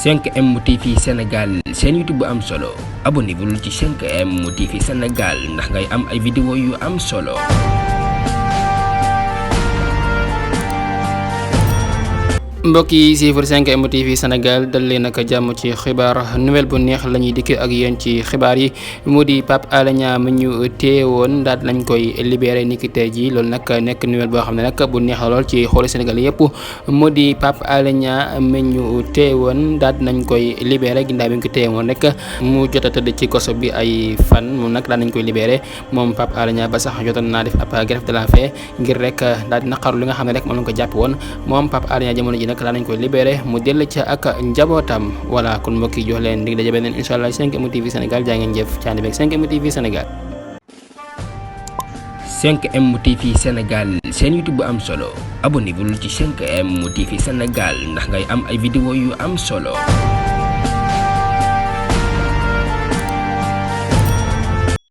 5M TV Sénégal seen YouTube bu am solo abonnez-vous ci 5M TV Sénégal ndax ngay am ay vidéo yu am solo. mbokk yi siifar 5M TV Sénégal dal leen ak jàmm ci xibaar nouvelle bu neex la ñuy dikk ak yéen ci xibaar yi mu di Pape Alé Niang mi ñu téye woon daal lañ koy libéré niki tey jii loolu nag nekk nouvelle boo xam ne nag bu neex la lool ci xooli Sénégal yëpp mu di Pape Alé Niang mi ñu téye woon daal nañ koy libéré ginnaaw bi ñu ko téye woon rek mu jot a tëdd ci koso bi ay fan mu nag daal nañ koy libéré moom Pape Alé Niang ba sax jotoon naa def ab grève de la faim ngir rek daal di naqaru li nga xam ne rek moom lañ ko jàpp woon moom Pape Alé Niang jamono ji nag laa nañ koy libéré mu dell ca ak njabootam voilà kon mbokk yi jox leen dig daje beneen incha allah 5M TV Sénégal jaa ngeen jëf ci ànd beeg 5M TV Sénégal. 5M TV Sénégal seen YouTube bu am solo abonnez-vous ci 5M TV Sénégal ndax ngay am ay vidéo yu am solo.